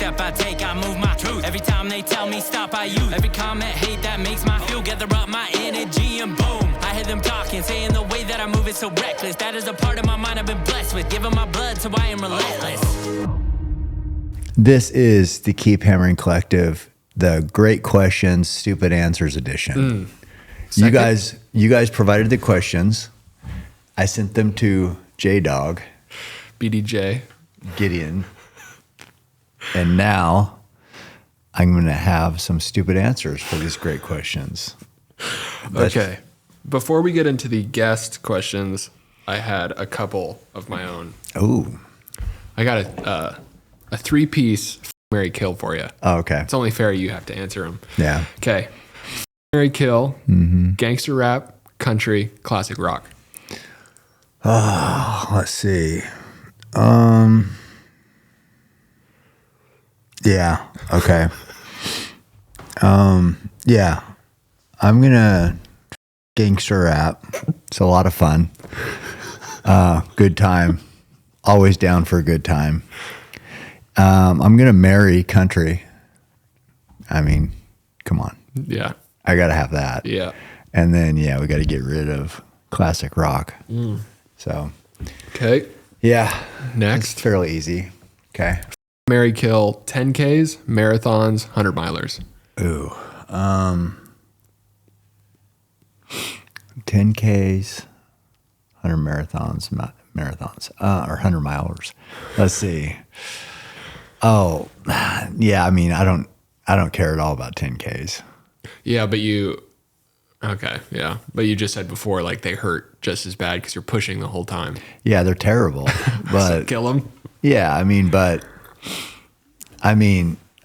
step I take, I move my truth. Every time they tell me stop, I use every comment, hate that makes my feel. Gather up my energy and boom, I hear them talking, saying the way that I move is so reckless. That is a part of my mind I've been blessed with, giving my blood, so I am relentless. This is the Keep Hammering Collective, the Great Questions, Stupid Answers edition. You guys provided the questions. I sent them to J-Dog, BDJ, Gideon, and now I'm going to have some stupid answers for these great questions. Okay. Before we get into the guest questions, I had a couple of my own. Ooh. I got a three-piece Marry Kill for you. Oh, okay. It's only fair you have to answer them. Yeah. Okay. Marry Kill, gangster rap, country, classic rock. Oh, let's see. Yeah. Okay. Yeah. I'm gonna gangster rap. It's a lot of fun. Good time. Always down for a good time. I'm gonna marry country. I mean, come on. Yeah. I gotta have that. Yeah. And then we gotta get rid of classic rock. So Okay. yeah. Next. It's fairly easy. Okay. Marry Kill, 10Ks, marathons, 100 milers. Ooh. 10Ks, 100 marathons, or 100 milers. Let's see. Oh, yeah. I mean, I don't care at all about 10Ks. Yeah, but you just said before, like, they hurt just as bad because you're pushing the whole time. Yeah, they're terrible. But So kill them. yeah, I mean,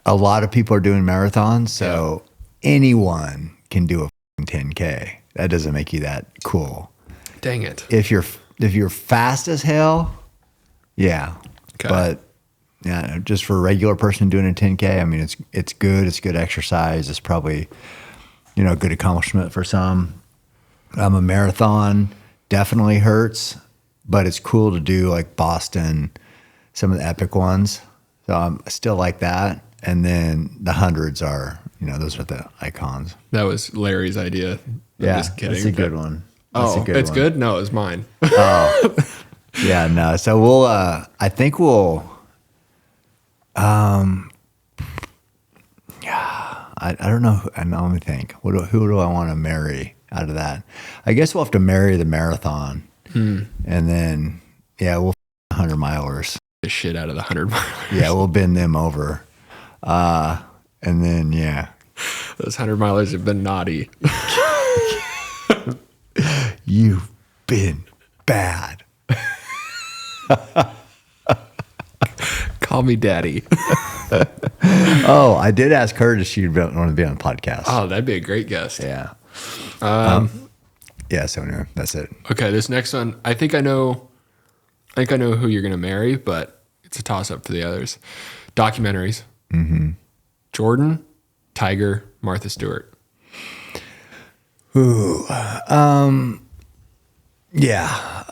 a lot of people are doing marathons, so anyone can do a 10K. That doesn't make you that cool. Dang it. If you're fast as hell, yeah. Okay. But yeah, just for a regular person doing a 10K, I mean, it's good. It's good exercise. It's probably, a good accomplishment for some. A marathon definitely hurts, but it's cool to do like Boston, some of the epic ones. So I still like that. And then the hundreds are, those are the icons. That was Larry's idea. I'm just kidding. That's a good one. It's good? No, it was mine. Oh, yeah, no. So we'll, I think we'll, I don't know. Let me think. Who do I want to marry out of that? I guess we'll have to marry the marathon. And then, we'll 100 milers. The shit out of the 100 milers. Yeah, we'll bend them over. And then, Those 100 milers have been naughty. You've been bad. Call me daddy. Oh, I did ask her if she'd want to be on the podcast. Oh, that'd be a great guest. Yeah. So anyway, that's it. Okay, this next one, I think I know who you're going to marry, but it's a toss-up for the others. Documentaries. Jordan, Tiger, Martha Stewart. Ooh. Yeah.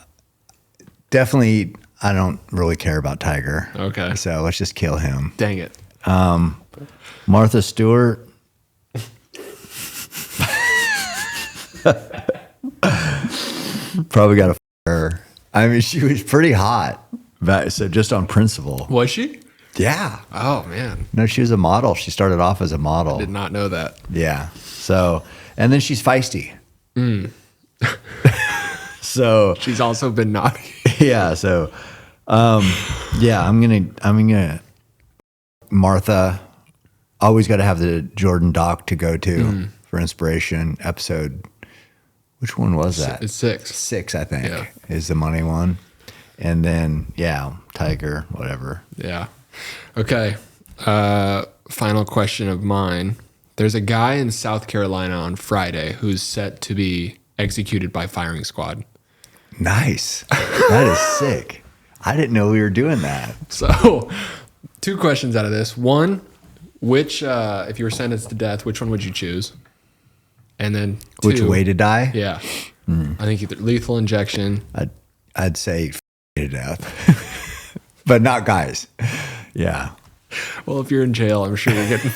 Definitely, I don't really care about Tiger. Okay. So let's just kill him. Dang it. Martha Stewart. Probably got to her. I mean, she was pretty hot. So just on principle. Was she? Yeah. Oh, man. No, she was a model. She started off as a model. Did not know that. Yeah. So, and then she's feisty. So she's also been naughty. Yeah. So, I'm gonna Martha. Always got to have the Jordan doc to go to for inspiration. Episode, which one was that? It's 6. 6, I think, is the money one. And then, Tiger, whatever. Yeah. Okay. Final question of mine. There's a guy in South Carolina on Friday who's set to be executed by firing squad. Nice. That is sick. I didn't know we were doing that. So, 2 questions out of this. One, which, if you were sentenced to death, which one would you choose? And then 2, Which way to die? Yeah. I think either lethal injection. I'd say to death, but not guys. Yeah. Well, if you're in jail, I'm sure you're getting.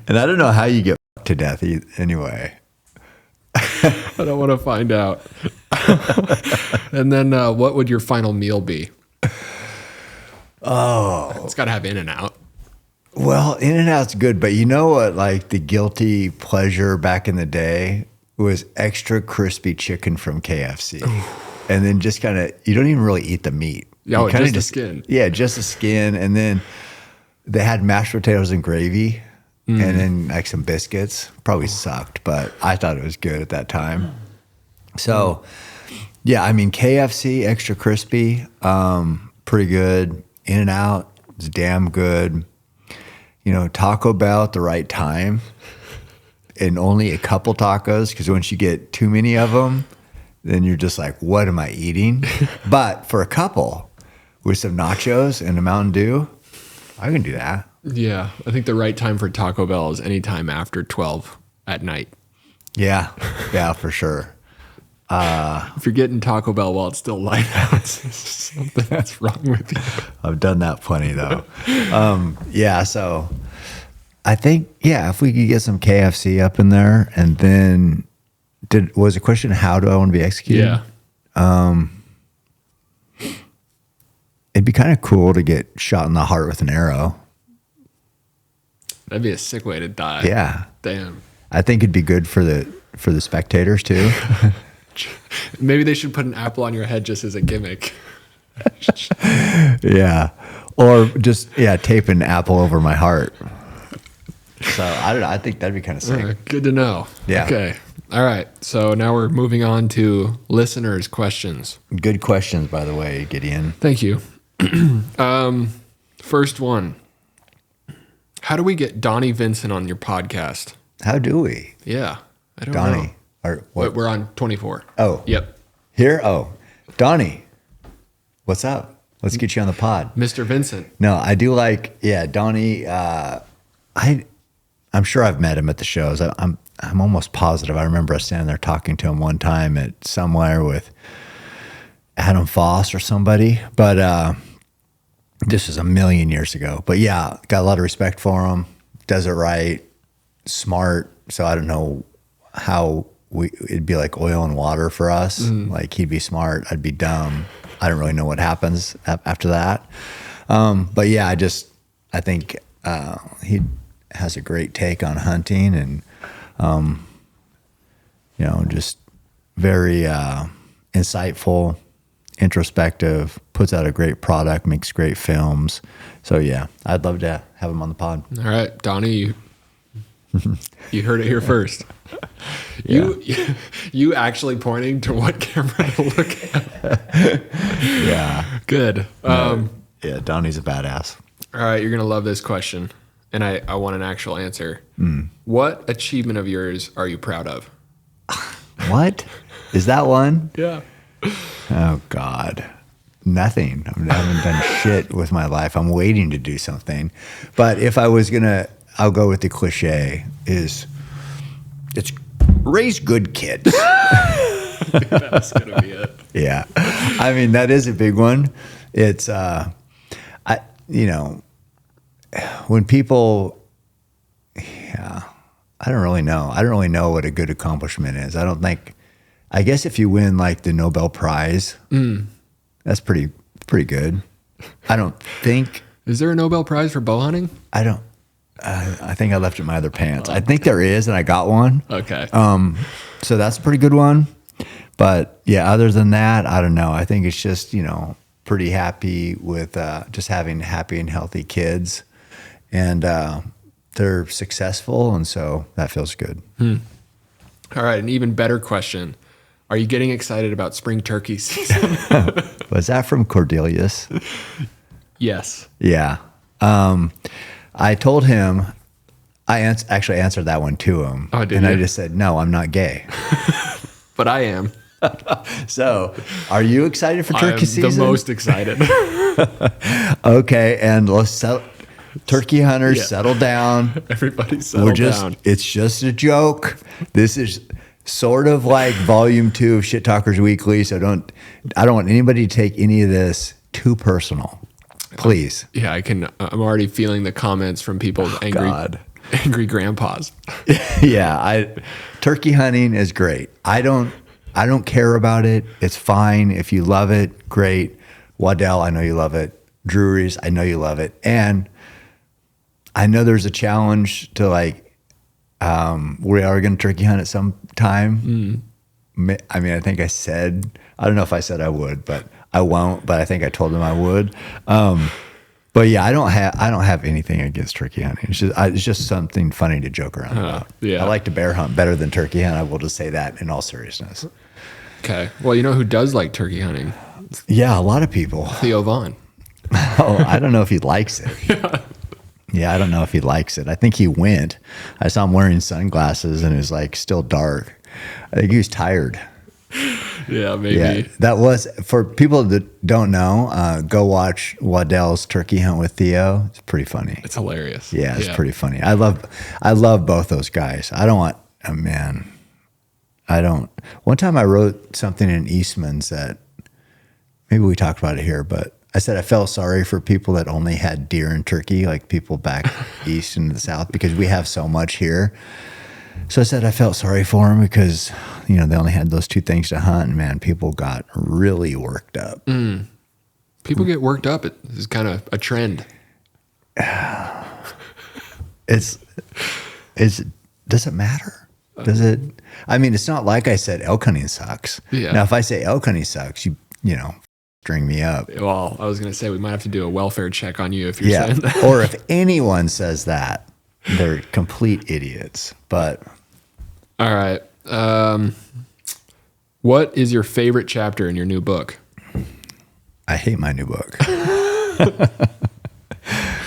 And I don't know how you get to death anyway. I don't want to find out. And then what would your final meal be? Oh. It's got to have In-N-Out. Well, In-N-Out's good, but you know what? Like the guilty pleasure back in the day was extra crispy chicken from KFC. And then just kind of, you don't even really eat the meat. Yeah, you kinda just the skin. Yeah, just the skin. And then they had mashed potatoes and gravy and then like some biscuits. Probably sucked, but I thought it was good at that time. So, yeah, I mean, KFC, extra crispy, pretty good. In-N-Out is damn good. You know, Taco Bell at the right time and only a couple tacos, because once you get too many of them, then you're just like, what am I eating? But for a couple with some nachos and a Mountain Dew, I can do that. Yeah, I think the right time for Taco Bell is anytime after 12 at night. Yeah, for sure. If you're getting Taco Bell while it's still light out, something that's wrong with you. I've done that plenty though. Yeah, so I think, yeah, if we could get some KFC up in there, and then was the question, how do I want to be executed? Yeah. It'd be kind of cool to get shot in the heart with an arrow. That'd be a sick way to die. Yeah. Damn. I think it'd be good for the spectators too. Maybe they should put an apple on your head just as a gimmick. Yeah. Or just, tape an apple over my heart. So I don't know. I think that'd be kind of sick. Good to know. Yeah. Okay. All right. So now we're moving on to listeners' questions. Good questions, by the way, Gideon. Thank you. First one. How do we get Donnie Vincent on your podcast? How do we? Yeah. I don't know. Donnie. Or what? We're on 24. Oh. Yep. Here? Oh. Donnie. What's up? Let's get you on the pod. Mr. Vincent. No, I do like, Donnie. I'm sure I've met him at the shows. I'm almost positive. I remember us standing there talking to him one time at somewhere with Adam Foss or somebody. But this was a million years ago. But yeah, got a lot of respect for him. Does it right. Smart. So I don't know how it'd be like oil and water for us. Like he'd be smart. I'd be dumb. I don't really know what happens after that. But yeah, I think he has a great take on hunting and, just very insightful, introspective, puts out a great product, makes great films. So yeah, I'd love to have him on the pod. All right, Donnie, you heard it here first. You actually pointing to what camera to look at. Yeah. Good. Yeah, Donnie's a badass. All right, you're going to love this question, and I want an actual answer. What achievement of yours are you proud of? What? Is that one? Yeah. Oh, God. Nothing. I haven't done shit with my life. I'm waiting to do something. But if I was going to, I'll go with the cliche it's raise good kids. That's going to be it. Yeah. I mean, that is a big one. It's, when people, I don't really know. I don't really know what a good accomplishment is. I guess if you win like the Nobel Prize, that's pretty good. I don't think. Is there a Nobel Prize for bow hunting? I don't. I think I left it in my other pants. I think there is, and I got one. Okay. So that's a pretty good one. But yeah, other than that, I don't know. I think it's just, pretty happy with just having happy and healthy kids. And they're successful, and so that feels good. All right, an even better question. Are you getting excited about spring turkey season? Was that from Cordelius? Yes. Yeah. I told him, I actually answered that one to him. Oh, did and you? I just said, no, I'm not gay. But I am. So, are you excited for turkey season? The most excited. Okay, and let's turkey hunters settle down. Everybody settle down. It's just a joke. This is sort of like volume 2 of Shit Talkers Weekly. So I don't want anybody to take any of this too personal. Please. Yeah, I'm already feeling the comments from people's angry grandpas. Yeah, turkey hunting is great. I don't care about it. It's fine. If you love it, great. Waddell, I know you love it. Drury's, I know you love it. And I know there's a challenge to like, we are going to turkey hunt at some time. I mean, I think I don't know if I said I would, but I won't, but I think I told them I would. But yeah, I don't have anything against turkey hunting. It's just something funny to joke around about. Yeah. I like to bear hunt better than turkey hunt. I will just say that in all seriousness. Okay. Well, you know who does like turkey hunting? Yeah, a lot of people. Theo Vaughn. Oh, I don't know if he likes it. Yeah, I don't know if he likes it. I think he went. I saw him wearing sunglasses and it was like still dark. I think he was tired. Yeah, maybe. Yeah, that was, for people that don't know, go watch Waddell's Turkey Hunt with Theo. It's pretty funny. It's hilarious. Yeah, it's pretty funny. I love both those guys. One time I wrote something in Eastman's that maybe we talked about it here, but I said I felt sorry for people that only had deer and turkey, like people back east and the south, because we have so much here. So I said I felt sorry for them because, they only had those two things to hunt. And man, people got really worked up. People get worked up. It's kind of a trend. Does it matter? Does it? I mean, it's not like I said elk hunting sucks. Yeah. Now, if I say elk hunting sucks, string me up. Well, I was going to say we might have to do a welfare check on you if you're saying that. Or if anyone says that, they're complete idiots. But all right. What is your favorite chapter in your new book? I hate my new book.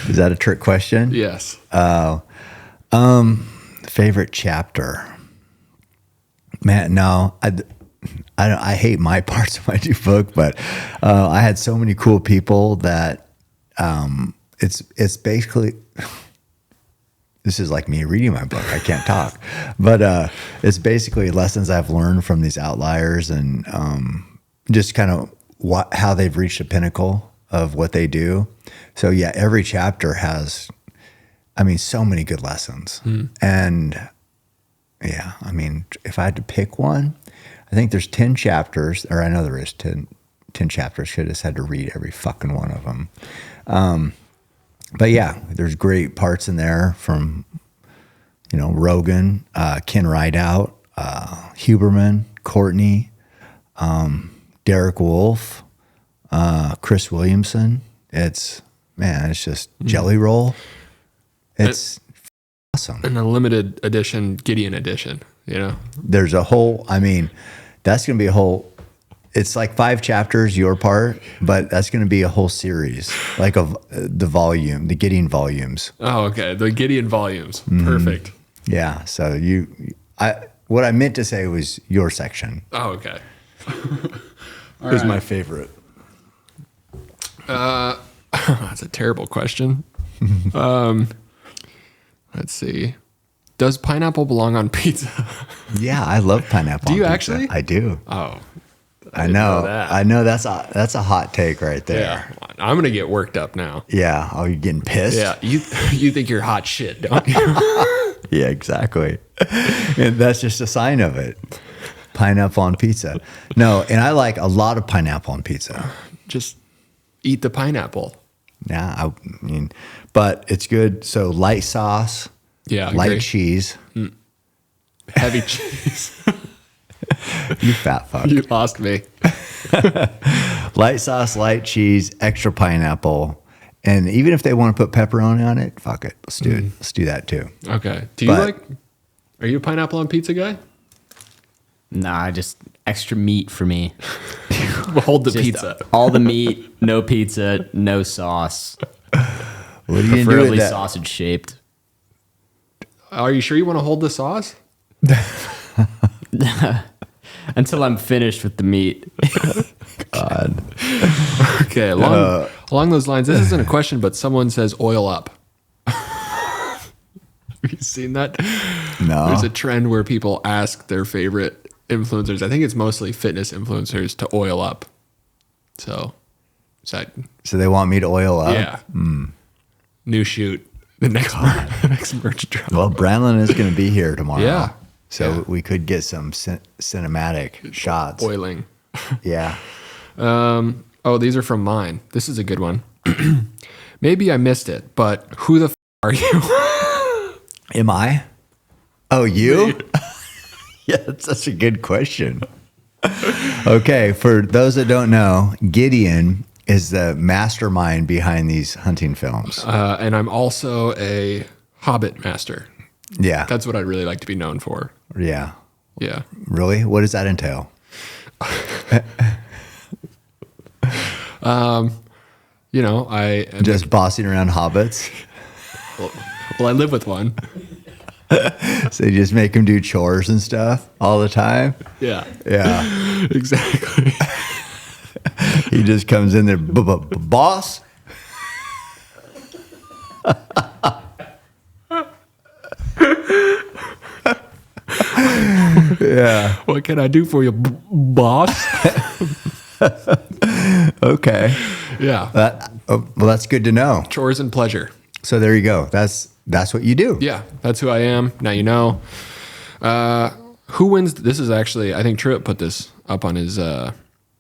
Is that a trick question? Yes. Favorite chapter. Man, no. I hate my parts of my new book, but I had so many cool people that it's basically, this is like me reading my book. I can't talk, but it's basically lessons I've learned from these outliers and just kind of how they've reached the pinnacle of what they do. So yeah, every chapter has, so many good lessons. And yeah, if I had to pick one, I think there's 10 chapters, or I know there is 10 chapters. Should have just had to read every fucking one of them. But yeah, there's great parts in there from, Rogan, Ken Rideout, Huberman, Courtney, Derek Wolf, Chris Williamson. It's just Jelly Roll. It's awesome. And a limited edition, Gideon edition, There's a whole, that's going to be a whole, it's like 5 chapters, your part, but that's going to be a whole series, like of the Gideon volumes. Oh, okay. The Gideon volumes. Perfect. Yeah. So what I meant to say was your section. Oh, okay. Is my favorite. That's a terrible question. Let's see. Does pineapple belong on pizza? Yeah, I love pineapple. Do you on pizza. actually? I do. Oh, I know. I know that's a hot take right there. Yeah, I'm gonna get worked up now. Yeah. Oh, you're getting pissed? Yeah, you think you're hot shit, don't you? Yeah, exactly. And that's just a sign of it. Pineapple on pizza. No, and I like a lot of pineapple on pizza. Just eat the pineapple. Yeah, but it's good. So light sauce. Yeah, light agree. cheese. Heavy cheese. You fat fuck. You lost me. Light sauce, light cheese, extra pineapple. And even if they want to put pepperoni on it, fuck it. Let's do it. Let's do that too. Okay. Are you a pineapple on pizza guy? Nah, just extra meat for me. Hold the Just pizza. All the meat, no pizza, no sauce. What are you gonna do Preferably with that? sausage shaped. Are you sure you want to hold the sauce? Until I'm finished with the meat. God. Okay. Along those lines, this isn't a question, but someone says oil up. Have you seen that? No. There's a trend where people ask their favorite influencers. I think it's mostly fitness influencers to oil up. So So they want me to oil up? Yeah. New shoot. The next merch drop. Well, Brandon is going to be here tomorrow. Yeah. So we could get some cinematic shots. Oiling. Yeah. Oh, these are from mine. This is a good one. Maybe I missed it, but who the are you? Am I? Oh, you? Yeah, that's such a good question. Okay, for those that don't know, Gideon is the mastermind behind these hunting films. And I'm also a Hobbit master. Yeah. That's what I'd really like to be known for. Yeah. Yeah. Really? What does that entail? I am Just bossing around hobbits? well, I live with one. So you just make him do chores and stuff all the time? Yeah. Yeah. Exactly. He just comes in there, boss? Yeah. What can I do for you, boss? Okay. Yeah. Well, that's good to know. Chores and pleasure. So there you go. That's what you do. Yeah. That's who I am. Now you know. Who wins? This is actually, I think Truett put this up on his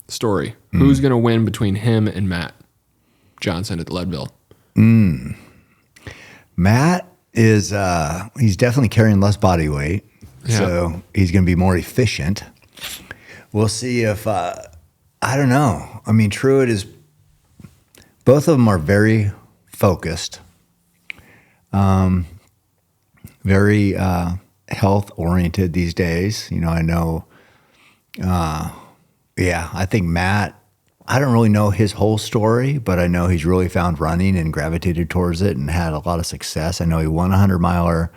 story. Who's going to win between him and Matt Johnson at Leadville? Matt is, he's definitely carrying less body weight. Yeah. So he's going to be more efficient. We'll see if, I don't know. I mean, Truett is, both of them are very focused, very health oriented these days. I know, I think Matt, I don't really know his whole story, but I know he's really found running and gravitated towards it and had a lot of success. I know he won a 100-miler,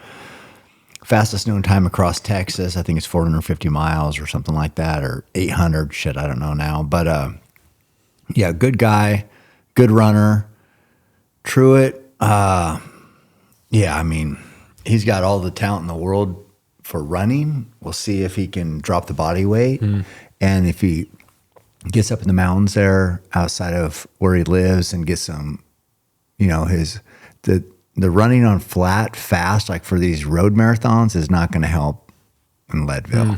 fastest known time across Texas. I think it's 450 miles or something like that, or 800. Shit, I don't know now. But good guy, good runner. Truett, I mean, he's got all the talent in the world for running. We'll see if he can drop the body weight. And if he gets up in the mountains there outside of where he lives and gets some, the running on flat fast, like for these road marathons, is not going to help in Leadville.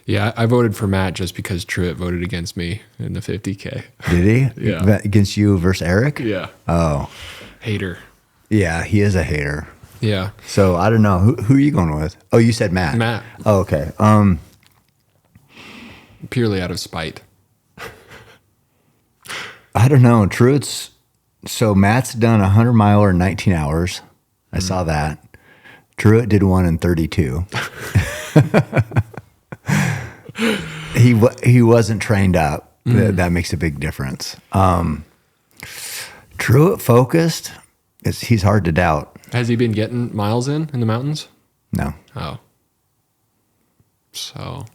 Yeah, I voted for Matt just because Truett voted against me in the 50K. Did he? Yeah. Against you versus Eric? Yeah. Oh. Hater. Yeah, he is a hater. Yeah. So I don't know. Who are you going with? Oh, you said Matt. Matt. Oh, okay. Purely out of spite. I don't know. Truett's, so Matt's done a 100-miler in 19 hours. I saw that. Truett did one in 32. He wasn't trained up. That makes a big difference. Truett focused. He's hard to doubt. Has he been getting miles in the mountains? No. Oh. So.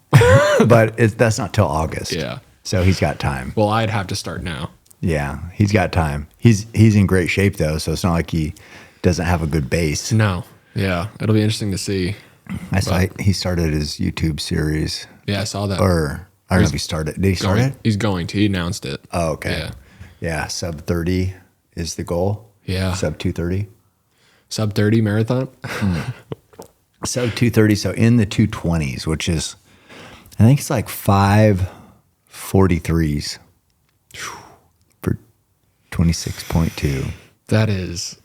But that's not till August. Yeah. So he's got time. Well, I'd have to start now. Yeah, he's got time. He's in great shape though, so it's not like he doesn't have a good base. No. Yeah. It'll be interesting to see. I saw he started his YouTube series. Yeah, I saw that. Or I don't know if he started. Did he start it? He's going to. He announced it. Oh, okay. Yeah. Yeah, sub 30 is the goal. Yeah. Sub 230. Sub 30 marathon? Sub 230, so in the 220s, which is, I think it's like 5:43s for 26.2. That is,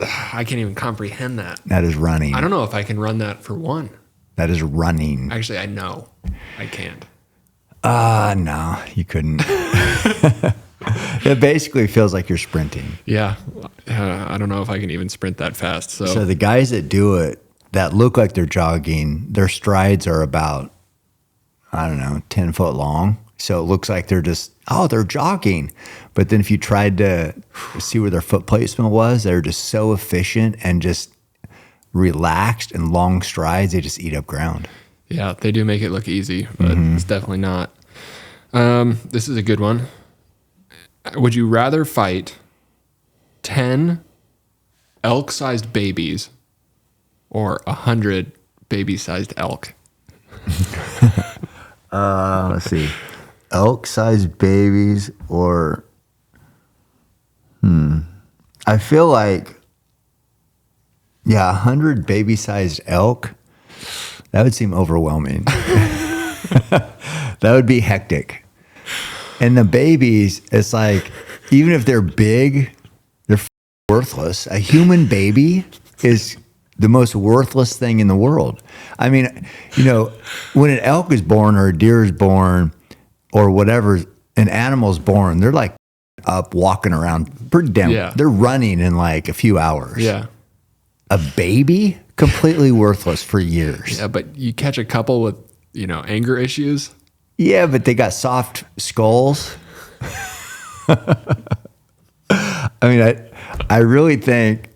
I can't even comprehend that. That is running. I don't know if I can run that for one. That is running. Actually, I know I can't. No, you couldn't. It basically feels like you're sprinting. Yeah. I don't know if I can even sprint that fast. So the guys that do it, that look like they're jogging, their strides are about, 10 foot long. So it looks like they're just, they're jogging. But then if you tried to see where their foot placement was, they're just so efficient and just relaxed and long strides, they just eat up ground. Yeah, they do make it look easy, but it's definitely not. This is a good one. Would you rather fight 10 elk-sized babies or 100 baby-sized elk? Let's see. Elk-sized babies or I feel like, 100 baby-sized elk, that would seem overwhelming. That would be hectic. And the babies, it's like, even if they're big, they're worthless. A human baby is the most worthless thing in the world. I mean, when an elk is born or a deer is born or whatever, an animal's born, they're like up walking around pretty damn. Yeah. They're running in like a few hours. Yeah. A baby, completely worthless for years. Yeah, but you catch a couple with, anger issues. Yeah, but they got soft skulls. I mean, I really think,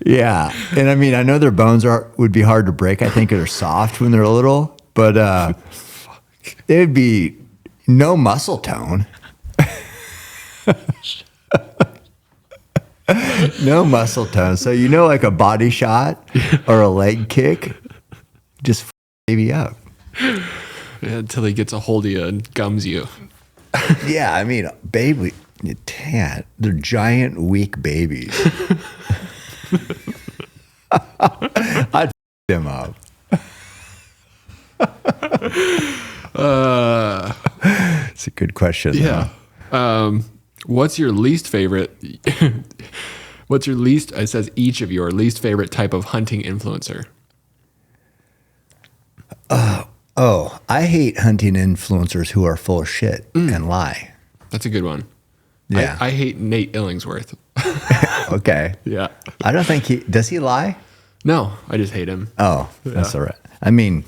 yeah. And I mean, I know their bones would be hard to break. I think they're soft when they're little, but it would be no muscle tone. No muscle tone. So, like a body shot or a leg kick, just baby up. Yeah, until he gets a hold of you and gums you. Yeah, I mean, baby, they're giant, weak babies. I'd them up. It's a good question. Yeah. What's your least favorite? It says each of your least favorite type of hunting influencer. Oh, I hate hunting influencers who are full of shit and lie. That's a good one. Yeah. I hate Nate Illingsworth. Okay. Yeah. I don't think does he lie? No, I just hate him. Oh, that's all right. I mean,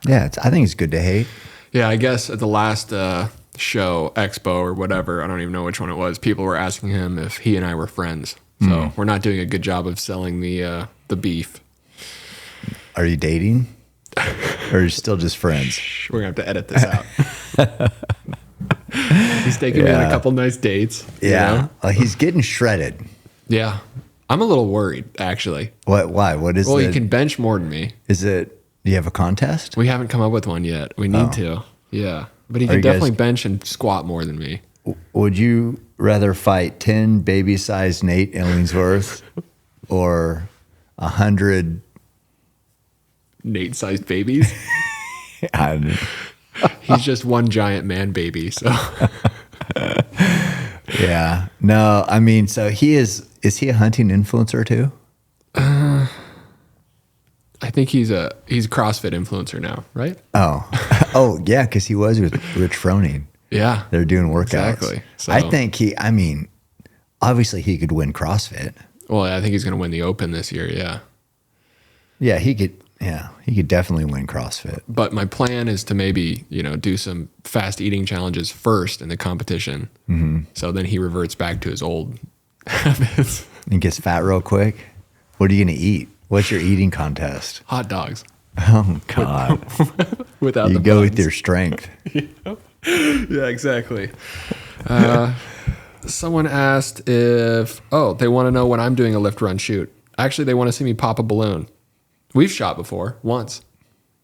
yeah, I think it's good to hate. Yeah, I guess at the last show, Expo or whatever, I don't even know which one it was, people were asking him if he and I were friends. So we're not doing a good job of selling the beef. Are you dating? Or are you still just friends? We're going to have to edit this out. He's taking me on a couple nice dates. Yeah. He's getting shredded. Yeah. I'm a little worried, actually. What? Why? What is it? Well, he can bench more than me. Is it, do you have a contest? We haven't come up with one yet. We need to. Yeah. But he Are can you definitely guys- bench and squat more than me. Would you rather fight 10 baby-sized Nate Illingsworth or 100? Nate-sized babies. I don't know. He's just one giant man baby. So Yeah. No, I mean, so is he a hunting influencer too? I think he's a CrossFit influencer now, right? Oh. Oh, yeah, because he was with Rich Froning. Yeah. They're doing workouts. Exactly. So, I think obviously he could win CrossFit. well, I think he's going to win the Open this year. Yeah. Yeah, he could definitely win CrossFit. But my plan is to maybe, do some fast eating challenges first in the competition. Mm-hmm. So then he reverts back to his old habits. And gets fat real quick. What are you going to eat? What's your eating contest? Hot dogs. Oh, God. Without You the go with buns. your strength. Yeah, exactly. Someone asked if, they want to know when I'm doing a lift, run, shoot. Actually, they want to see me pop a balloon. We've shot before, once,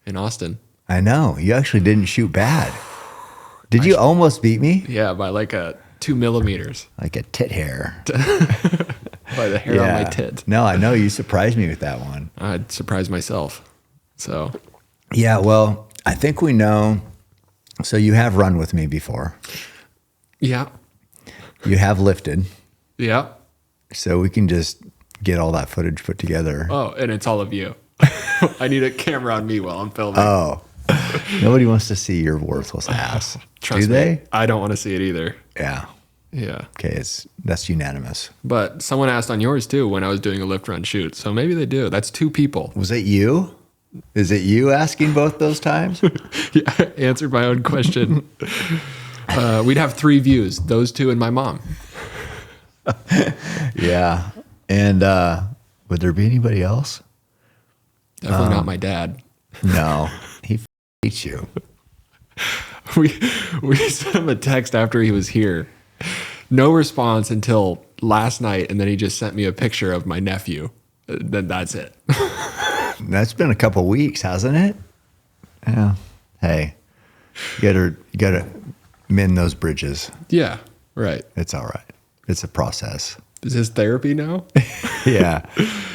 in Austin. I know. You actually didn't shoot bad. Did you almost beat me? Yeah, by like 2 millimeters. Like a tit hair. By the hair on my tit. No, I know. You surprised me with that one. I'd surprise myself. So, Yeah, well, I think we know. So you have run with me before. yeah. You have lifted. Yeah. So we can just get all that footage put together. Oh, and it's all of you. I need a camera on me while I'm filming. Oh. Nobody wants to see your worthless ass. Trust Do me, they? I don't want to see it either. Yeah. Yeah. Okay, that's unanimous. But someone asked on yours too when I was doing a lift, run, shoot. So maybe they do. That's 2 people. Was it you? Is it you asking both those times? Yeah, answered my own question. We'd have 3 views, those 2 and my mom. Yeah. And would there be anybody else? Definitely not my dad. No. He hates you. We sent him a text after he was here. No response until last night, and then he just sent me a picture of my nephew. Then that's it. That's been a couple weeks, hasn't it? Yeah. Hey, you gotta mend those bridges. Yeah. Right. It's all right. It's a process. Is this therapy now? Yeah,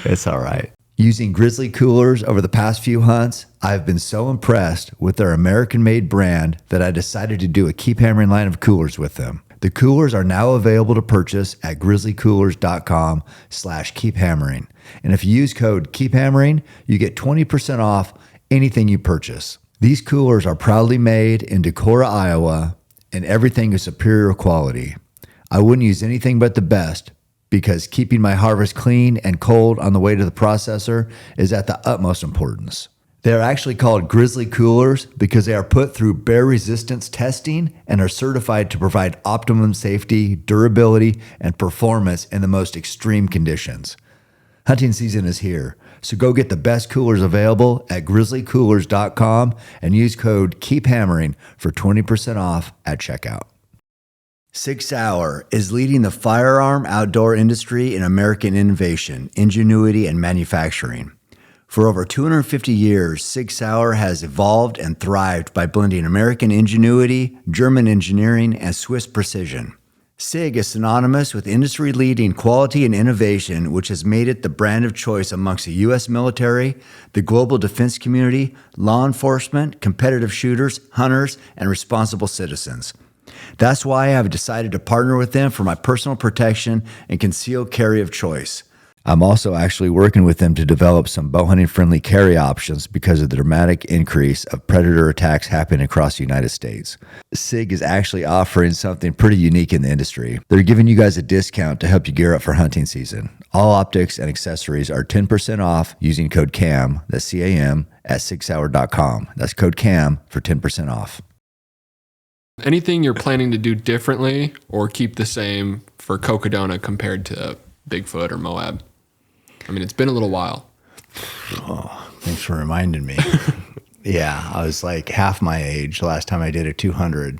it's all right. Using Grizzly coolers over the past few hunts, I've been so impressed with their American-made brand that I decided to do a Keep Hammering line of coolers with them. The coolers are now available to purchase at grizzlycoolers.com/keephammering. And if you use code keephammering, you get 20% off anything you purchase. These coolers are proudly made in Decorah, Iowa, and everything is superior quality. I wouldn't use anything but the best because keeping my harvest clean and cold on the way to the processor is at the utmost importance. They are actually called Grizzly coolers because they are put through bear resistance testing and are certified to provide optimum safety, durability, and performance in the most extreme conditions. Hunting season is here, so go get the best coolers available at grizzlycoolers.com and use code KEEPHAMMERING for 20% off at checkout. Sig Sauer is leading the firearm outdoor industry in American innovation, ingenuity, and manufacturing. For over 250 years, Sig Sauer has evolved and thrived by blending American ingenuity, German engineering, and Swiss precision. SIG is synonymous with industry-leading quality and innovation, which has made it the brand of choice amongst the U.S. military, the global defense community, law enforcement, competitive shooters, hunters, and responsible citizens. That's why I have decided to partner with them for my personal protection and concealed carry of choice. I'm also actually working with them to develop some bow hunting friendly carry options because of the dramatic increase of predator attacks happening across the United States. SIG is actually offering something pretty unique in the industry. They're giving you guys a discount to help you gear up for hunting season. All optics and accessories are 10% off using code CAM, that's C-A-M, at sigsauer.com. That's code CAM for 10% off. Anything you're planning to do differently or keep the same for Cocodona compared to Bigfoot or Moab? I mean, it's been a little while. Oh, thanks for reminding me. Yeah, I was like half my age last time I did a 200.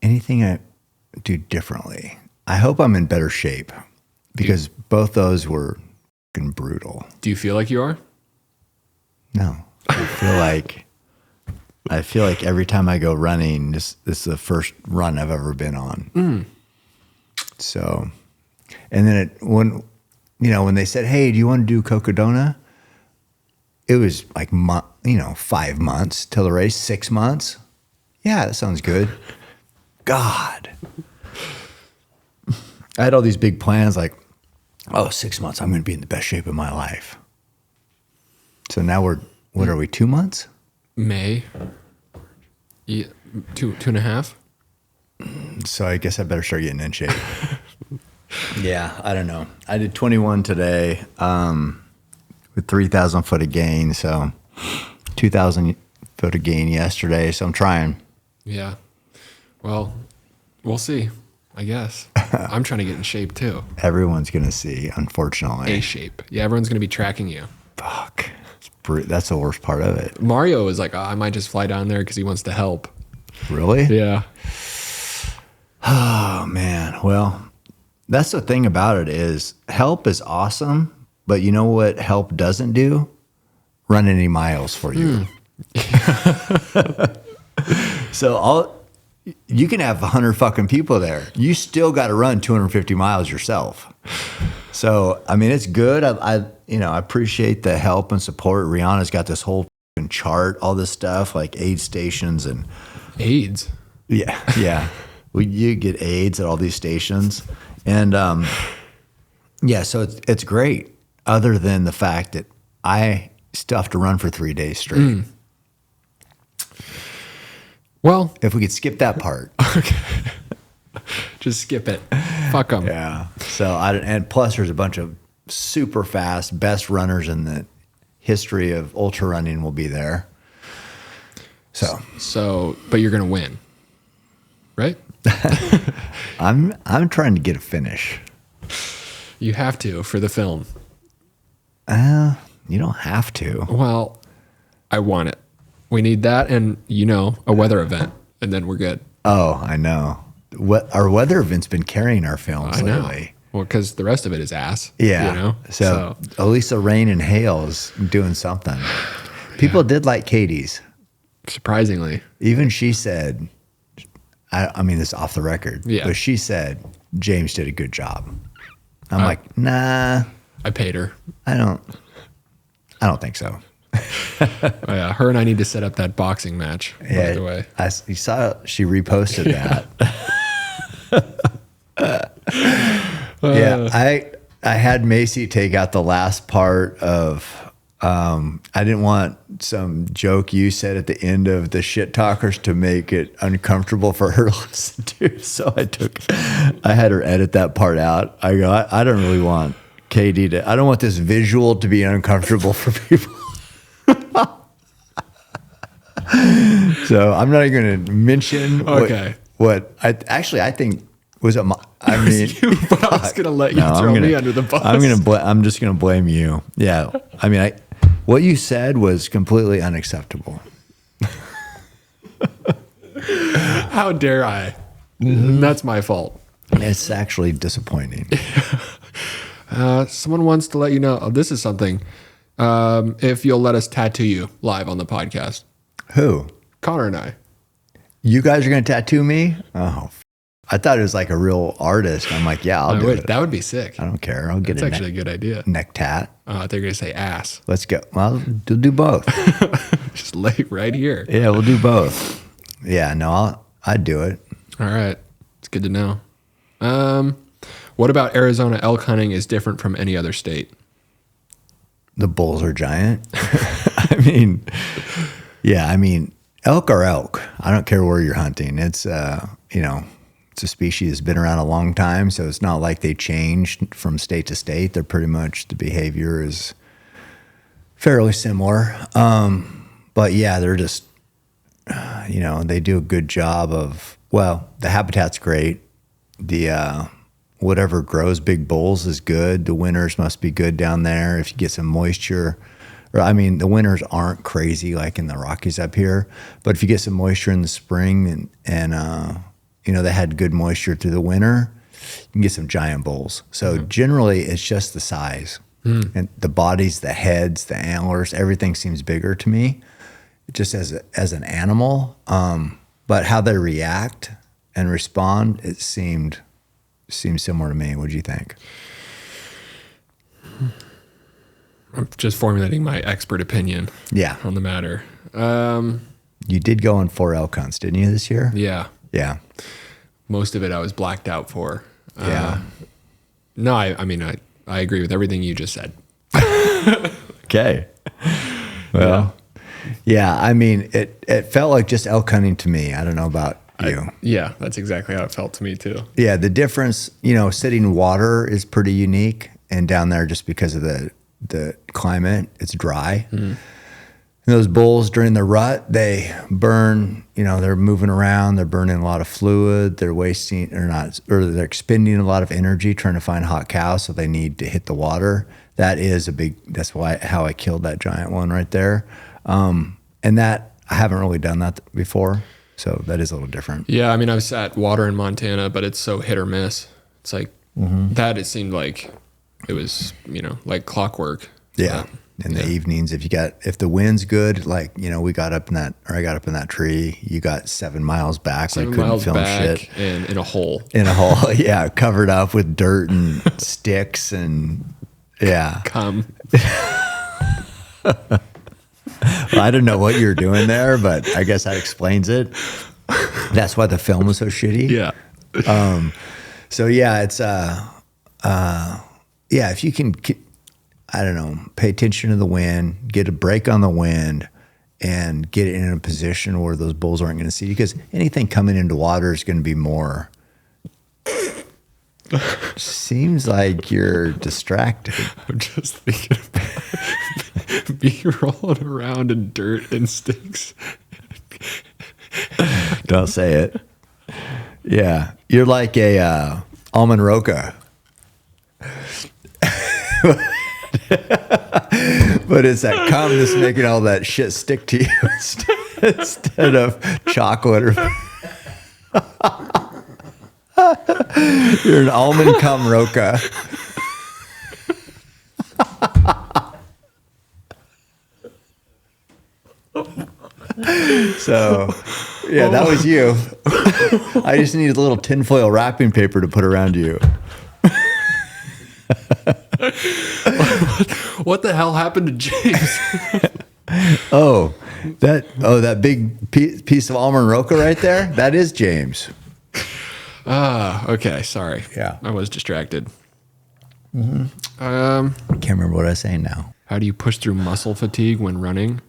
Anything I do differently? I hope I'm in better shape because both those were fucking brutal. Do you feel like you are? No, I feel like every time I go running, this is the first run I've ever been on. So, and then when they said, "Hey, do you want to do Cocodona?" It was like 5 months till the race, 6 months. Yeah, that sounds good. God, I had all these big plans, like, 6 months, I'm going to be in the best shape of my life. So now what are we, 2 months? May. Yeah, two and a half. So I guess I better start getting in shape. Yeah, I don't know. I did 21 today with 3,000 foot of gain. So 2,000 foot of gain yesterday. So I'm trying. Yeah. Well, we'll see, I guess. I'm trying to get in shape too. Everyone's going to see, unfortunately. A shape. Yeah, everyone's going to be tracking you. Fuck. That's the worst part of it. Mario was like, I might just fly down there because he wants to help. Really? Yeah. Oh, man. Well, that's the thing about it is help is awesome, but you know what help doesn't do? Run any miles for you. So you can have 100 fucking people there. You still got to run 250 miles yourself. So, I mean, it's good. I appreciate the help and support. Rihanna's got this whole fucking chart, all this stuff, like aid stations and AIDS. Yeah. You get aids at all these stations. And, so it's great other than the fact that I still have to run for 3 days straight. Well, if we could skip that part. Okay. Just skip it. Fuck them. Yeah. So, and plus there's a bunch of super fast, best runners in the history of ultra running will be there. So, but you're going to win, right? I'm trying to get a finish. You have to for the film. You don't have to. Well, I want it. We need that and, a weather event, and then we're good. Oh, I know. Our weather event's been carrying our films lately. Well, because the rest of it is ass. Yeah. So at least the rain and hail is doing something. People did like Katie's. Surprisingly. Even she said, I mean, this is off the record, Yeah. but she said James did a good job. I'm like, nah, I paid her. I don't think so. Oh, yeah, her and I need to set up that boxing match. By the way, You saw she reposted that. Yeah, I had Macy take out the last part of. I didn't want some joke you said at the end of the shit talkers to make it uncomfortable for her to listen to. So I had her edit that part out. I go, I don't really want Katie to. I don't want this visual to be uncomfortable for people. So I'm not even going to mention what I think was I mean, but I was gonna let you throw me under the bus. I'm just gonna blame you. Yeah, I mean, what you said was completely unacceptable. How dare I? That's my fault. It's actually disappointing. Someone wants to let you know. Oh, this is something. If you'll let us tattoo you live on the podcast. Who? Connor and I. You guys are gonna tattoo me? Oh. I thought it was like a real artist. I'm like, yeah, I'll do it. That would be sick. I don't care. I'll get That's actually a good idea. Neck tat. They're going to say ass. Let's go. Well, we'll do both. Just lay right here. Yeah, we'll do both. Yeah, no, I'd do it. All right. It's good to know. What about Arizona elk hunting is different from any other state? The bulls are giant. I mean, elk are elk. I don't care where you're hunting. It's, it's a species that's been around a long time, so it's not like they changed from state to state. They're pretty much, the behavior is fairly similar. But yeah, they're just, they do a good job of, well, the habitat's great. The whatever grows big bulls is good. The winters must be good down there if you get some moisture. The winters aren't crazy like in the Rockies up here, but if you get some moisture in the spring and they had good moisture through the winter, you can get some giant bulls. So generally it's just the size and the bodies, the heads, the antlers, everything seems bigger to me just as an animal. But how they react and respond, it seemed similar to me. What do you think? I'm just formulating my expert opinion on the matter. You did go on 4 elk hunts, didn't you, this year? Yeah. Yeah. Most of it I was blacked out for. Yeah. No, I agree with everything you just said. Okay. Well, yeah, it felt like just elk hunting to me. I don't know about you. Yeah, that's exactly how it felt to me too. Yeah, the difference, sitting water is pretty unique, and down there just because of the climate, it's dry. And those bulls during the rut, they burn, they're moving around, they're burning a lot of fluid, they're they're expending a lot of energy trying to find hot cows, so they need to hit the water. That's how I killed that giant one right there. And that, I haven't really done that before, so that is a little different. Yeah, I've sat water in Montana, but it's so hit or miss. It's like that, it seemed like it was, like clockwork. Yeah. In the evenings, if the wind's good, like, I got up in that tree, you got 7 miles back. 7 couldn't miles film back shit. and in a hole. Yeah, covered up with dirt and sticks and yeah. Come. Well, I don't know what you're doing there, but I guess that explains it. That's why the film was so shitty. Yeah. So yeah, it's if you can, I don't know, pay attention to the wind, get a break on the wind, and get it in a position where those bulls aren't going to see you, because anything coming into water is going to be more. Seems like you're distracted. I'm just thinking about me rolling around in dirt and sticks. Don't say it. Yeah, you're like a almond roca. But it's that cum that's making all that shit stick to you instead of chocolate. You're an almond cum roca. So, yeah, that was you. I just need a little tinfoil wrapping paper to put around you. What the hell happened to James? That big piece of almond roca right there, that is James. Okay, sorry. Yeah. I was distracted. I can't remember what I was saying now. How do you push through muscle fatigue when running?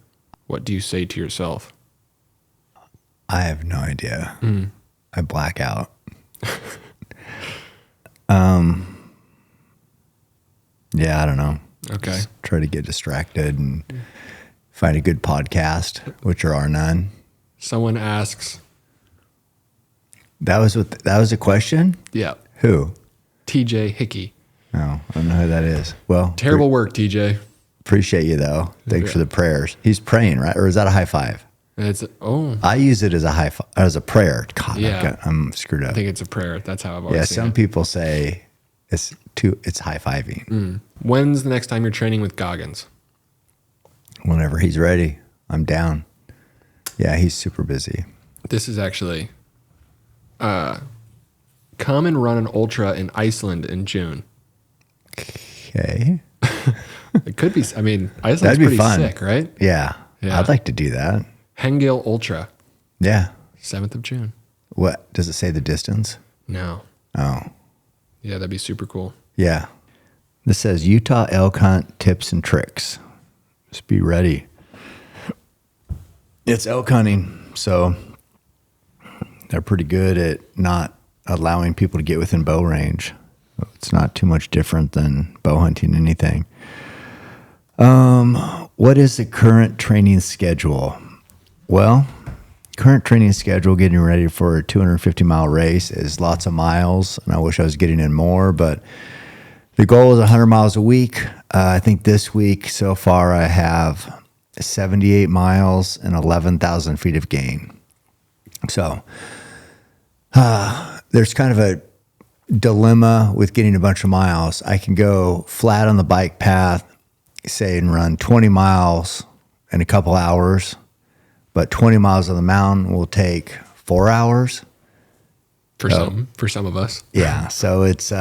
What do you say to yourself? I have no idea. I black out. Yeah, I don't know. Okay. Just try to get distracted and find a good podcast, which there are none. Someone asks. That was a question? Yeah. Who? TJ Hickey. Oh, I don't know who that is. Well, Terrible work, TJ. appreciate you though. Thanks for the prayers. He's praying, right? Or is that a high five? I use it as a high five, as a prayer. God, Yeah. I'm screwed up. I think it's a prayer. That's how I've always seen Some it. people say it's high fiving. When's the next time you're training with Goggins? Whenever he's ready, I'm down. Yeah, he's super busy. This is actually come and run an ultra in Iceland in June. Okay. It could be. I mean, Iceland's That'd be pretty fun. sick, right? Yeah. Yeah. I'd like to do that. Hengale Ultra, Yeah. 7th of June. What? Does it say the distance? No. Oh. Yeah, that'd be super cool. Yeah. This says Utah elk hunt tips and tricks. Just be ready. It's elk hunting, so they're pretty good at not allowing people to get within bow range. It's not too much different than bow hunting anything. What is the current training schedule? Well, current training schedule, getting ready for a 250-mile race is lots of miles, and I wish I was getting in more, but the goal is 100 miles a week. I think this week so far I have 78 miles and 11,000 feet of gain. So there's kind of a dilemma with getting a bunch of miles. I can go flat on the bike path, say, and run 20 miles in a couple hours, but 20 miles on the mountain will take 4 hours. For some of us. Yeah. So it's,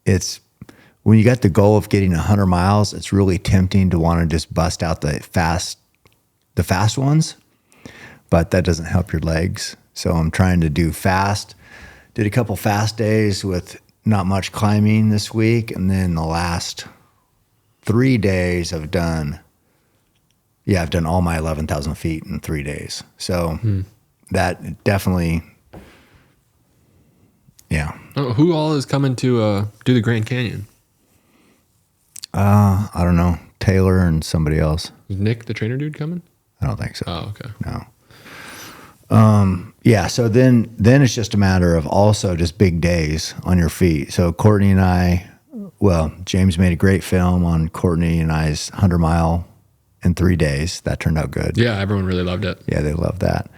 it's when you got the goal of getting 100 miles, it's really tempting to want to just bust out the fast ones, but that doesn't help your legs. So I'm trying to do fast. Did a couple fast days with not much climbing this week. And then the last 3 days I've done all my 11,000 feet in 3 days. So that definitely, yeah. Oh, who all is coming to do the Grand Canyon? I don't know. Taylor and somebody else. Is Nick, the trainer dude, coming? I don't think so. Oh, okay. No. Yeah. So then it's just a matter of also just big days on your feet. So Courtney and James made a great film on Courtney and I's 100-mile in 3 days. That turned out good. Yeah, everyone really loved it. Yeah, they love that.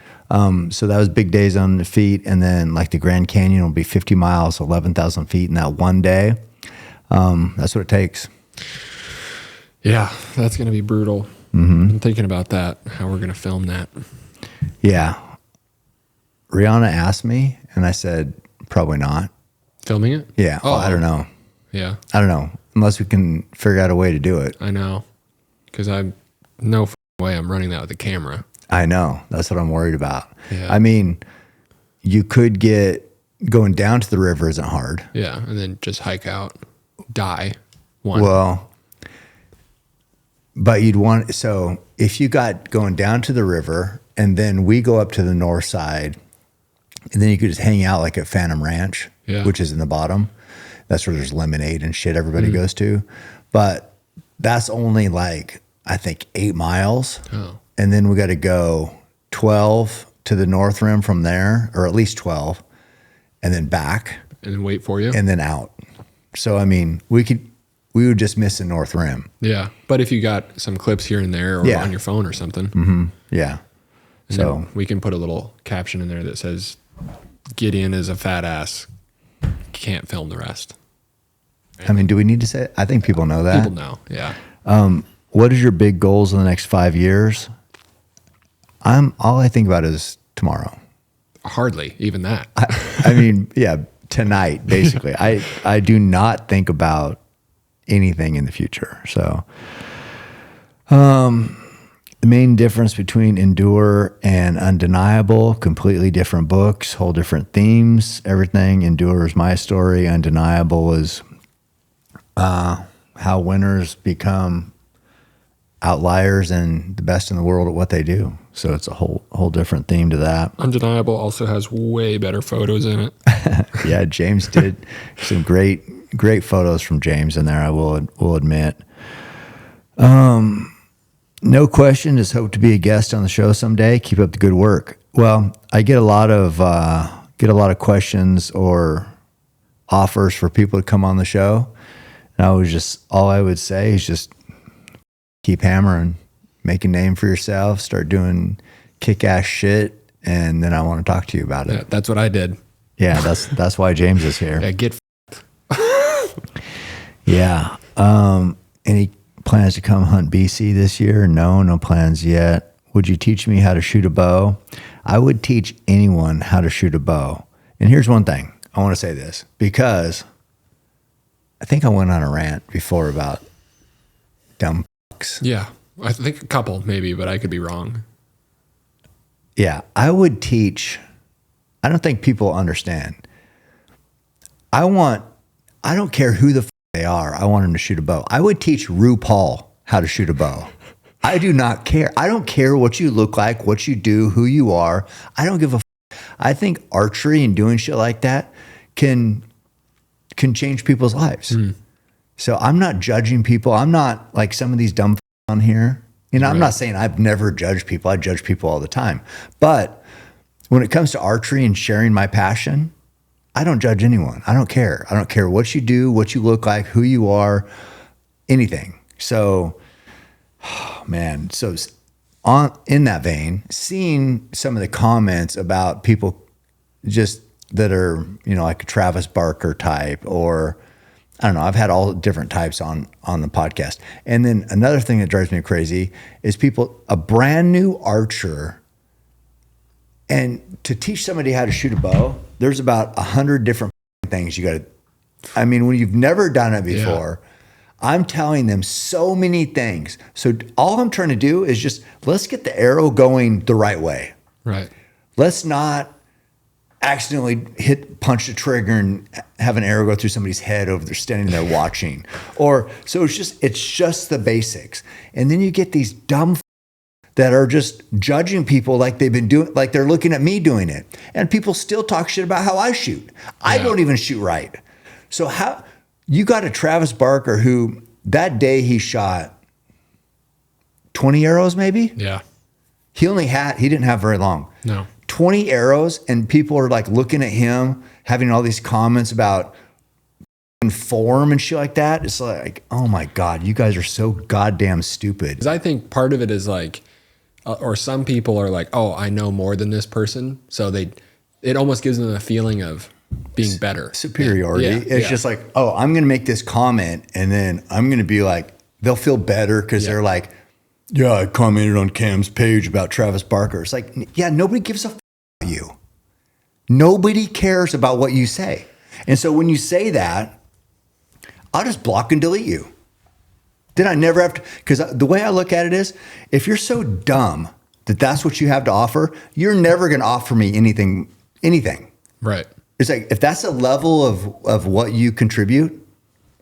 So that was big days on the feet. And then like the Grand Canyon will be 50 miles, 11,000 feet in that one day. That's what it takes. Yeah, that's going to be brutal. I'm thinking about that, how we're going to film that. Yeah. Rihanna asked me and I said, probably not. Filming it? Yeah. Oh, Well, I don't know. Yeah, I don't know. Unless we can figure out a way to do it. I know. Because I'm no way I'm running that with a camera. I know. That's what I'm worried about. Yeah. I mean, you could going down to the river isn't hard. Yeah, and then just hike out, die. One. Well, but so if you got going down to the river and then we go up to the north side and then you could just hang out like at Phantom Ranch, which is in the bottom. That's where there's lemonade and shit everybody goes to. But that's only like, I think 8 miles. Oh. And then we got to go 12 to the north rim from there, or at least 12, and then back. And then wait for you. And then out. So, I mean, we would just miss the north rim. Yeah. But if you got some clips here and there or on your phone or something. Yeah. And so we can put a little caption in there that says, Gideon is a fat ass. Can't film the rest. I mean, do we need to say it? I think people know that. People know. Yeah. What is your big goals in the next 5 years? All I think about is tomorrow. Hardly even that. I mean, yeah, tonight, basically. I do not think about anything in the future. So, the main difference between Endure and Undeniable, completely different books, whole different themes, everything. Endure is my story. Undeniable is how winners become outliers and the best in the world at what they do. So it's a whole different theme to that. Undeniable also has way better photos in it. Yeah, James did some great photos from James in there, I will admit. No question, just hope to be a guest on the show someday. Keep up the good work. Well, I get a lot of questions or offers for people to come on the show. And all I would say is just keep hammering, make a name for yourself, start doing kick-ass shit, and then I want to talk to you about it. Yeah, that's what I did. Yeah, that's why James is here. Yeah, get Yeah. Any plans to come hunt BC this year? No plans yet. Would you teach me how to shoot a bow? I would teach anyone how to shoot a bow. And here's one thing. I want to say this because I think I went on a rant before about dumb fucks. Yeah, I think a couple maybe, but I could be wrong. Yeah, I would teach. I don't think people understand. I don't care who the they are. I want them to shoot a bow. I would teach RuPaul how to shoot a bow. I do not care. I don't care what you look like, what you do, who you are. I don't give a I think archery and doing shit like that can change people's lives. So I'm not judging people. I'm not like some of these dumb on here. You know, I'm not saying I've never judged people. I judge people all the time. But when it comes to archery and sharing my passion, I don't judge anyone. I don't care. I don't care what you do, what you look like, who you are, anything. So, man, so in that vein, seeing some of the comments about people just that are, you know, like a Travis Barker type, or I don't know, I've had all different types on the podcast. And then another thing that drives me crazy is a brand new archer, and to teach somebody how to shoot a bow, there's about 100 different things you got to, I mean, when you've never done it before, I'm telling them so many things. So all I'm trying to do is just, let's get the arrow going the right way. Right. Let's not accidentally punch the trigger and have an arrow go through somebody's head over there standing there watching. So it's just the basics. And then you get these dumb that are just judging people like they've been doing, like they're looking at me doing it. And people still talk shit about how I shoot. I don't even shoot right. So how you got a Travis Barker who that day he shot 20 arrows maybe? Yeah. He didn't have very long. No. 20 arrows, and people are like looking at him, having all these comments about form and shit like that. It's like, oh my God, you guys are so goddamn stupid. Because I think part of it is like, or some people are like, oh, I know more than this person. So it almost gives them a feeling of being better. Superiority. It's just like, oh, I'm going to make this comment, and then I'm going to be like, they'll feel better because they're like, yeah, I commented on Cam's page about Travis Barker. It's like, yeah, nobody gives a f about you. Nobody cares about what you say. And so when you say that, I'll just block and delete you. Then I never have to, because the way I look at it is, if you're so dumb that that's what you have to offer, you're never going to offer me anything. Right. It's like, if that's a level of what you contribute,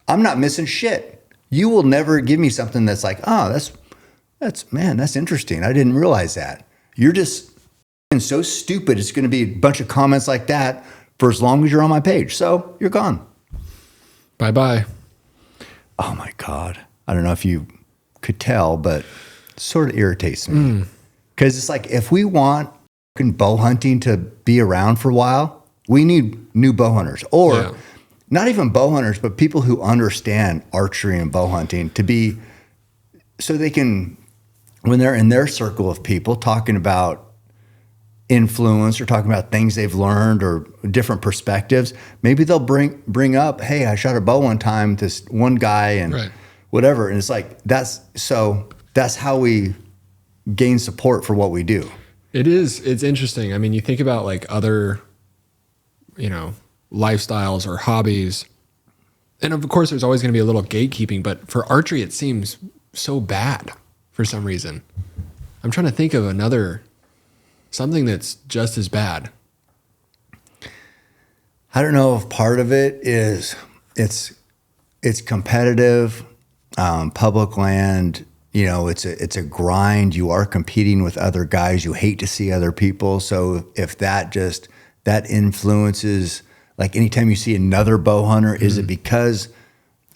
I'm not missing shit. You will never give me something that's like, oh, that's interesting. I didn't realize that. You're just so stupid. It's going to be a bunch of comments like that for as long as you're on my page. So you're gone. Bye-bye. Oh my God. I don't know if you could tell, but it sort of irritates me. Because it's like, if we want bow hunting to be around for a while, we need new bow hunters, or not even bow hunters, but people who understand archery and bow hunting to be, so they can, when they're in their circle of people talking about influence or talking about things they've learned or different perspectives, maybe they'll bring up, hey, I shot a bow one time, this one guy and whatever. And it's like, that's how we gain support for what we do. It is. It's interesting. I mean, you think about like other, lifestyles or hobbies. And of course, there's always going to be a little gatekeeping, but for archery, it seems so bad for some reason. I'm trying to think of something that's just as bad. I don't know if part of it is it's competitive, public land. It's a grind. You are competing with other guys. You hate to see other people. So if that influences, like anytime you see another bow hunter, is it because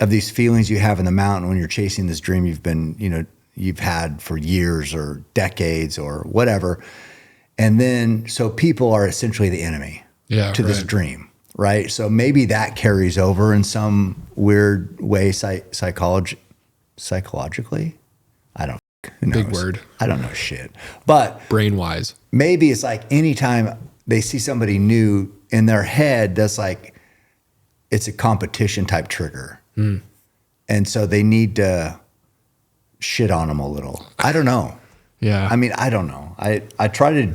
of these feelings you have in the mountain when you're chasing this dream you've had for years or decades or whatever? And then, so people are essentially the enemy to this dream, right? So maybe that carries over in some weird way psychologically. I don't know. Big word. I don't know shit. But brain-wise, maybe it's like anytime they see somebody new in their head, that's like, it's a competition type trigger. And so they need to shit on them a little. I don't know. Yeah. I mean, I don't know. I try to,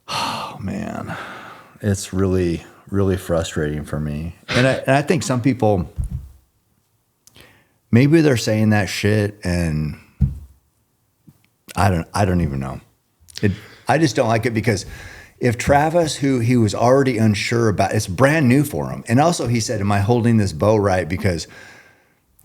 oh man, it's really, really frustrating for me. And I think some people, maybe they're saying that shit and I don't even know. I just don't like it because if Travis, who he was already unsure about, it's brand new for him. And also he said, am I holding this bow right? Because,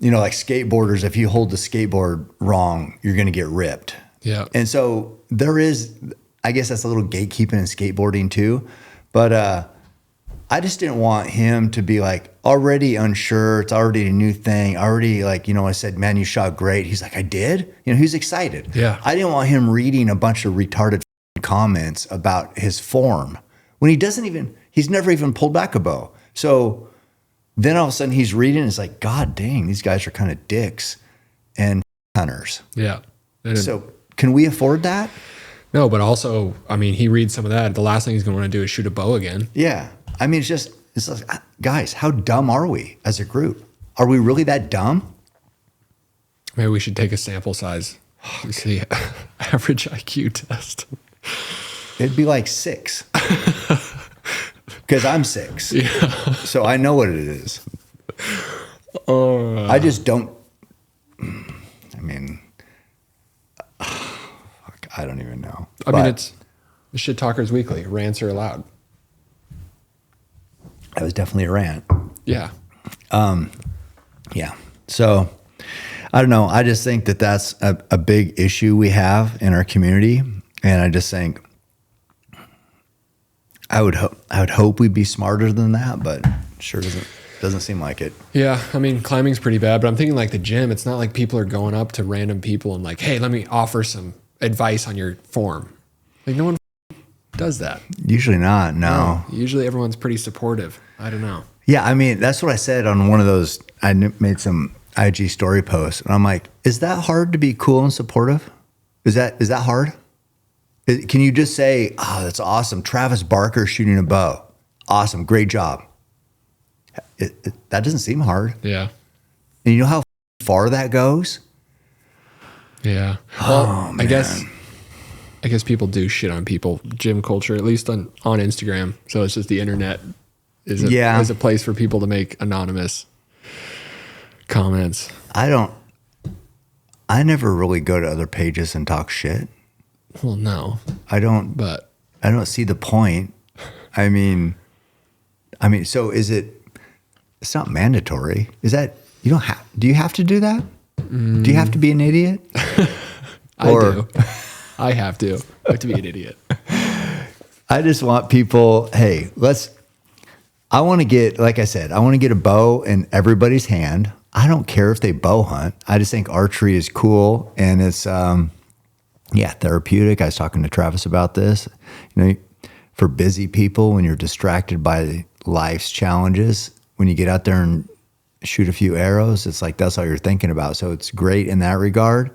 like skateboarders, if you hold the skateboard wrong, you're going to get ripped. Yeah. And so there is, I guess that's a little gatekeeping in skateboarding too. But I just didn't want him to be like already unsure. It's already a new thing. Already I said, man, you shot great. He's like, I did? He's excited. Yeah. I didn't want him reading a bunch of retarded comments about his form when he's never even pulled back a bow. So then all of a sudden he's reading and it's like, God dang, these guys are kind of dicks and hunters. Yeah. So can we afford that? No, but also, I mean, he reads some of that. The last thing he's going to want to do is shoot a bow again. Yeah. I mean, it's like, guys, how dumb are we as a group? Are we really that dumb? Maybe we should take a sample size. See, average IQ test. It'd be like 6. Because I'm 6. Yeah. So I know what it is. I just don't. I mean, fuck, I don't even know. I mean, it's the Shit Talkers Weekly. Rants are allowed. That was definitely a rant. Yeah. Yeah. So I don't know. I just think that that's a big issue we have in our community. And I just think I would hope we'd be smarter than that, but sure doesn't seem like it. Yeah, I mean, climbing's pretty bad, but I'm thinking like the gym, it's not like people are going up to random people and like, hey, let me offer some advice on your form. Like no one does that. Usually not, no. Usually everyone's pretty supportive. I don't know. Yeah, I mean, that's what I said on one of those, I made some IG story posts, and I'm like, is that hard to be cool and supportive? Is that hard? Can you just say, oh, that's awesome, Travis Barker shooting a bow. Awesome, great job. That doesn't seem hard. Yeah. And you know how far that goes? Yeah. Well, I guess people do shit on people. Gym culture, at least on Instagram. So it's just the internet is a place for people to make anonymous comments. I never really go to other pages and talk shit. Well, no. I don't see the point. I mean, so it's not mandatory. Is that, do you have to do that? Do you have to be an idiot? I do. I have to be an idiot. I just want people, hey, I want to get a bow in everybody's hand. I don't care if they bow hunt. I just think archery is cool and it's, therapeutic. I was talking to Travis about this, for busy people, when you're distracted by life's challenges, when you get out there and shoot a few arrows, it's like, that's all you're thinking about. So it's great in that regard.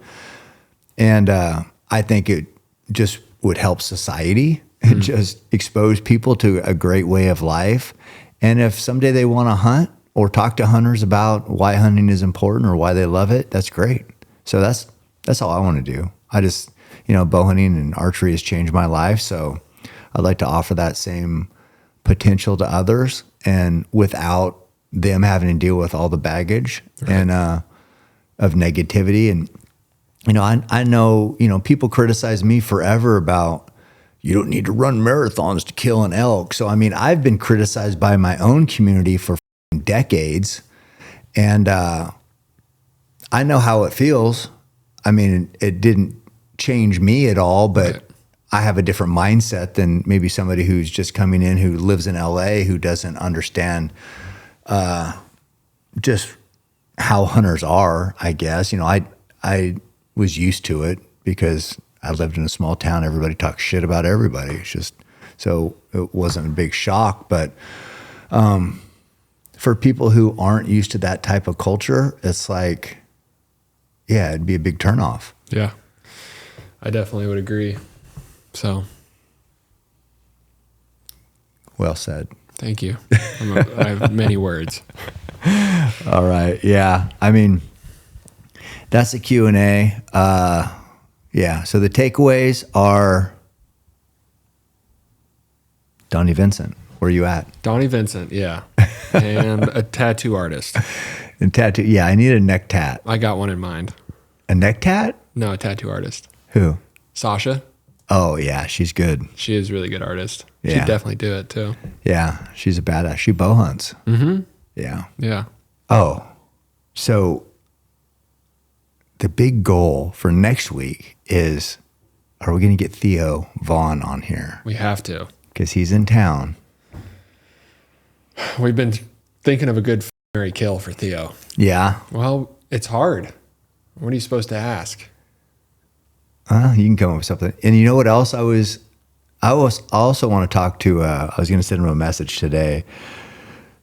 And I think it just would help society and just expose people to a great way of life. And if someday they want to hunt or talk to hunters about why hunting is important or why they love it, that's great. So that's all I want to do. bow hunting and archery has changed my life. So I'd like to offer that same potential to others, and without them having to deal with all the baggage and of negativity. And I know people criticize me forever about, you don't need to run marathons to kill an elk. So I mean, I've been criticized by my own community for decades, and I know how it feels. I mean, it didn't change me at all, but I have a different mindset than maybe somebody who's just coming in, who lives in LA, who doesn't understand just how hunters are, I guess. I was used to it because I lived in a small town. Everybody talks shit about everybody. It's just, so it wasn't a big shock. But for people who aren't used to that type of culture, it's like, yeah, it'd be a big turnoff. Yeah, I definitely would agree. So, well said. Thank you. I have many words. All right. Yeah. I mean, that's the Q&A. Yeah. So the takeaways are Donnie Vincent. Where are you at? Donnie Vincent, yeah. And a tattoo artist. And tattoo. Yeah. I need a neck tat. I got one in mind. A neck tat? No, a tattoo artist. Who? Sasha. Oh, yeah. She's good. She is a really good artist. Yeah. She'd definitely do it too. Yeah. She's a badass. She bow hunts. Mm-hmm. Yeah. Yeah. Oh, so the big goal for next week is, are we going to get Theo Vaughn on here? We have to. Because he's in town. We've been thinking of a good Mary kill for Theo. Yeah. Well, it's hard. What are you supposed to ask? You can come up with something. And you know what else I also want to talk to, I was going to send him a message today,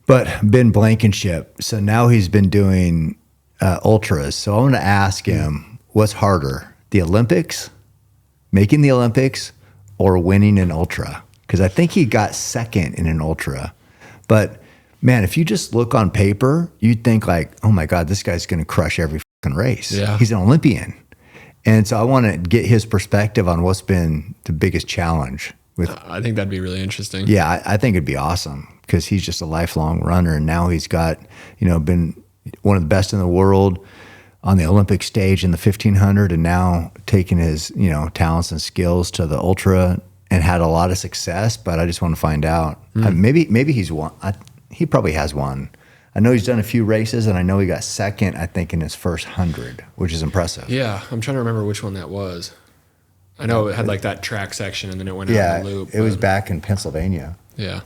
but Ben Blankenship. So now he's been doing ultras. So I want to ask him, what's harder, the Olympics, making the Olympics, or winning an ultra? Because I think he got second in an ultra. But man, if you just look on paper, you'd think like, oh my God, this guy's going to crush every fucking race. Yeah. He's an Olympian. And so I want to get his perspective on what's been the biggest challenge with. I think that'd be really interesting. Yeah, I think it'd be awesome because he's just a lifelong runner, and now he's got, been one of the best in the world on the Olympic stage in the 1500, and now taking his, talents and skills to the ultra and had a lot of success. But I just want to find out. Maybe he's won. He probably has won. I know he's done a few races, and I know he got second, I think, in his first 100, which is impressive. Yeah, I'm trying to remember which one that was. I know it had like that track section, and then it went out in the loop. It was back in Pennsylvania. Yeah.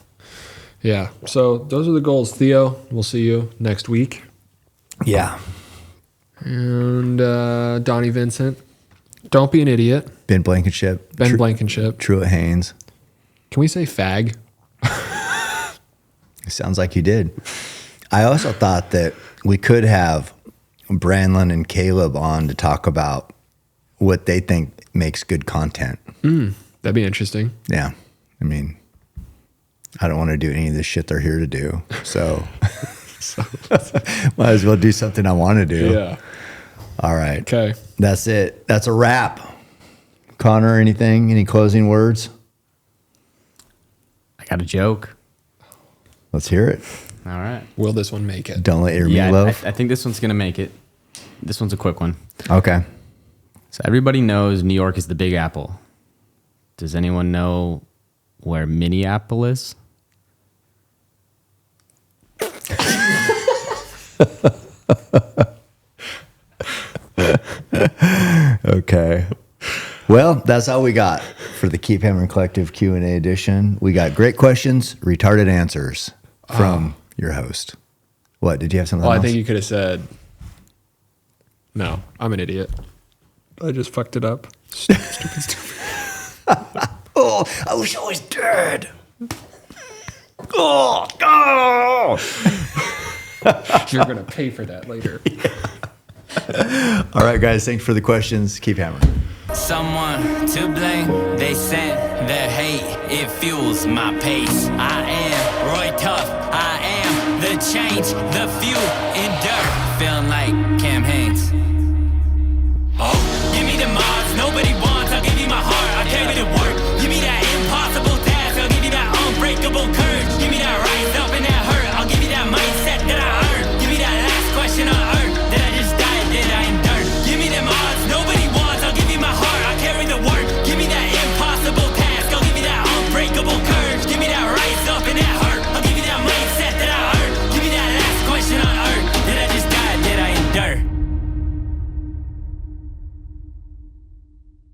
Yeah. So those are the goals. Theo, we'll see you next week. Yeah. And Donnie Vincent, don't be an idiot. Ben Blankenship. Blankenship. Truett Haynes. Can we say fag? It sounds like you did. I also thought that we could have Brandlin and Caleb on to talk about what they think makes good content. That'd be interesting. Yeah. I mean, I don't want to do any of this shit they're here to do. So might as well do something I want to do. Yeah. All right. Okay. That's it. That's a wrap. Connor, anything? Any closing words? I got a joke. Let's hear it. All right. Will this one make it? Don't let your Yeah, meatloaf. I think this one's going to make it. This one's a quick one. Okay. So everybody knows New York is the Big Apple. Does anyone know where Minneapolis is? Okay. Well, that's all we got for the Keep Hammering Collective Q&A edition. We got great questions, retarded answers from your host. What, did you have something Well, else? I think you could have said, no, I'm an idiot. I just fucked it up. Stupid. Oh, I wish I was dead. Oh, oh. You're going to pay for that later. All right, guys, thanks for the questions. Keep hammering. Someone to blame, they sent their hate, it fuels my pace. I am Roy Tough, I am the change, the fuel in dirt, feeling like Cam Hanes.